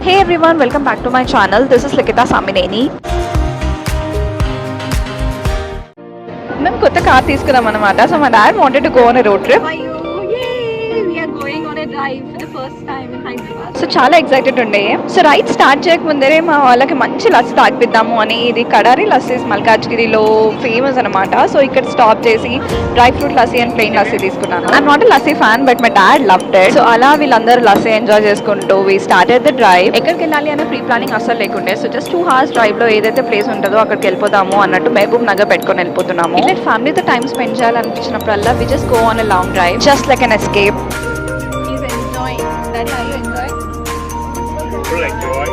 Hey everyone, welcome back to my channel. This is Likita Samineni. మేము కొత్త car తీసుకున్నాం అనమాట. సో మా dad wanted to go on a road trip. So చాలా excited ఉండే. So ride start చేయకముందే మా వాళ్ళకి మంచి లస్సీ తాగిపిద్దాము అని, ఇది కడారి లస్సీస్ మల్కాజ్గిరిలో ఫేమస్ అనమాట. సో ఇక్కడ స్టాప్ చేసి dry fruit lassi and plain lassi తీసుకున్నాను. I'm not lassi fan but my dad loved it. So అలా వీళ్ళందరూ లస్సీ ఎంజాయ్ చేసుకుంటూ వి స్టార్టెడ్ ద డ్రైవ్. ఎక్కడికి వెళ్ళాలి అనే ప్రీ ప్లానింగ్ అసలు లేకుండే. సో జస్ట్ 2 hours డ్రైవ్ లో ఏదైతే ప్లేస్ ఉంటుందో అక్కడికి వెళ్ళిపోదాము అన్నట్టు మహబూబ్ నగర్ పెట్టుకొని వెళ్ళిపోతున్నాము. ఇట్లా ఫ్యామిలీతో టైం స్పెండ్ చేయాలనిపించినప్పుడల్లా we just go on a long drive just like an escape. Are you enjoying? Full enjoy.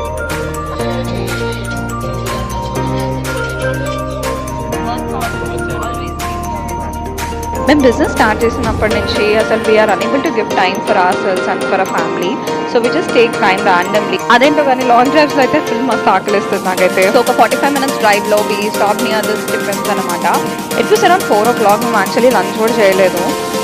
మేము బిజినెస్ స్టార్ట్ చేసినప్పటి నుంచి అసలు we're unable to give time for ourselves and for a family. So we just take time randomly. అదేంటో కానీ long drives లో అయితే full మస్తు ఆకలిస్తుంది నాకైతే. సో ఒక 45 minutes డ్రైవ్ లో we stop near this defence అనమాట. It was around 4 o'clock. మేము యాక్చువల్లీ లంచ్ కూడా చేయలేదు.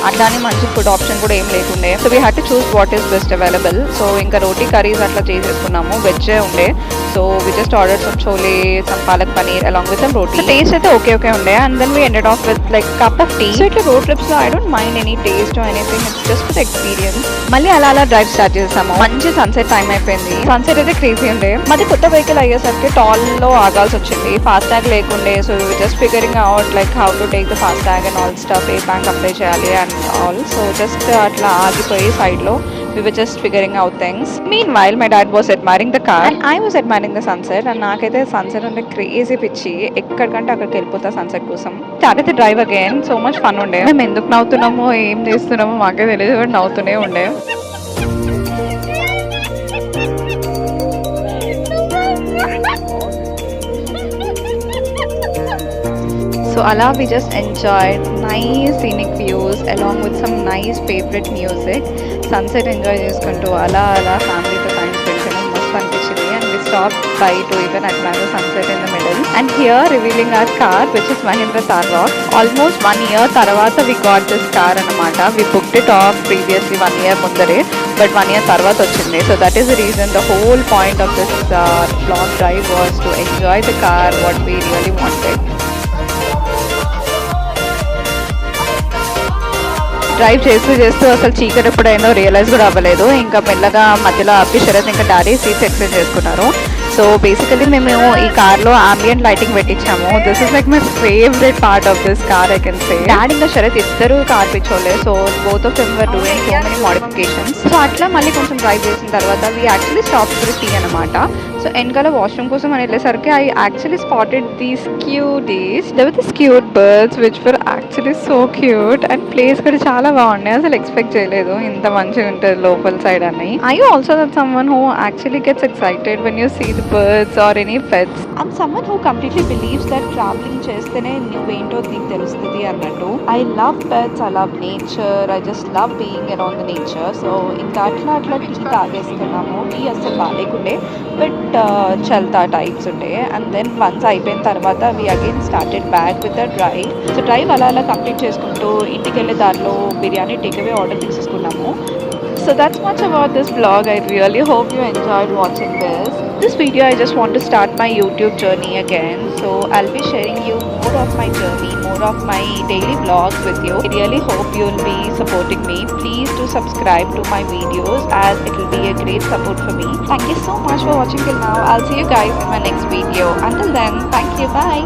అట్లానే మంచి ఫుడ్ ఆప్షన్ కూడా ఏం లేకుండే. So we had to choose what is best available. So ఇంకా రోటీ కర్రీస్ అట్లా చేసేసుకున్నాము. వెజ్జే ఉండే. So we just order some chole, some palak paneer along with some roti. Taste అయితే ఓకే ఉండే. And then we ended off with like cup of tea. So ఇట్లా road trips లో I don't mind any taste or anything. It's just for experience. మళ్ళీ అలా drive start చేసాము. మంచి sunset time అయిపోయింది. Sunset అయితే క్రేజీ ఉండే. మాది కొత్త వెహికల్ అయ్యేసరికి టాల్ లో ఆగాల్సి వచ్చింది. ఫాస్ట్ ట్యాగ్ లేకుండే. So just figuring out like how to take the fast tag and all stuff, A bank apply చేయాలి అండ్ ఆల్. సో జస్ట్ అట్లా ఆగిపోయి సైడ్ లో we were just figuring out things. Meanwhile my dad was admiring the car and I was admiring the sunset. And నాకైతే sunset అంటే crazy పిచ్చి. ఎక్కడికంటే అక్కడికి వెళ్ళిపోతా సన్సెట్ కోసం. Start the drive again. So much fun ఉండే. మేము ఎందుకు నవ్వుతున్నామో ఏం చేస్తున్నామో మాకే తెలియదు, బట్ నవ్వుతూనే ఉండే. So ala we just enjoyed nice scenic views along with some nice favorite music. Sunset enjoy చేసుకుంటూ అలా family తో time spend చేయడం మస్తు అనిపించింది. And we stopped by to even admire the sunset in the middle. And here revealing our car which is Mahindra Thar Rock. Almost 1 year తర్వాత we got this car అన్నమాట. We booked it off previously 1 year ముందరే, but 1 year తర్వాత వచ్చింది. So that is the reason the whole point of this long drive was to enjoy the car what we really wanted. Drive చేస్తూ అసలు చీకటి ఎప్పుడైందో realise కూడా అవ్వలేదు. ఇంకా మెల్లగా మధ్యలో ఆపి శరత్ ఇంకా డాడీ సీట్స్ ఎక్స్చేంజ్ చేసుకున్నారు. సో బేసికలీ మేము ఈ కార్లో ఆంబియంట్ లైటింగ్ పెట్టించాము. This is like my favourite part of this car I can say. Daddy ఇంకా శరత్ ఇద్దరు కార్ పిచ్చోలే. So both of them were doing so many modifications. So అట్లా మళ్ళీ కొంచెం డ్రైవ్ చేసిన తర్వాత we actually stop for tea అనమాట. సో వెనకాల వాష్రూమ్ కోసం అని వెళ్ళేసరికి I actually spotted these cuties. They were this cute birds which were actually so cute. And place కూడా చాలా బాగుండే. అసలు ఎక్స్పెక్ట్ చేయలేదు ఇంత మంచిగా ఉంటుంది లోపల సైడ్ అని. I also that someone who actually gets excited when you see the birds or any pets. And someone who completely believes that travelling చేస్తేనే నువ్వేంటో నీకు తెలుస్తుంది అన్నట్టు. I love pets, I love nature, I just love being around the nature. So ఇంకా అట్లా tea తాగేస్తున్నాము. Tea అసలు బాగాలేకుండే బట్ చల్తా టైప్స్ ఉండే. అండ్ దెన్ వన్స్ అయిపోయిన తర్వాత we again started back with the drive. So drive అలా కంప్లీట్ చేసుకుంటూ ఇంటికి వెళ్ళే దారిలో బిర్యానీ టేక్అవే ఆర్డర్ తీసేసుకున్నాము. So that's much about this vlog. I really hope you enjoyed watching this video. I just want to start my YouTube journey again. So I'll be sharing you more of my journey, more of my daily vlogs with you. I really hope you'll be supporting me. Please do subscribe to my videos as it will be a great support for me. Thank you so much for watching till now. I'll see you guys in my next video. Until then, thank you. Bye.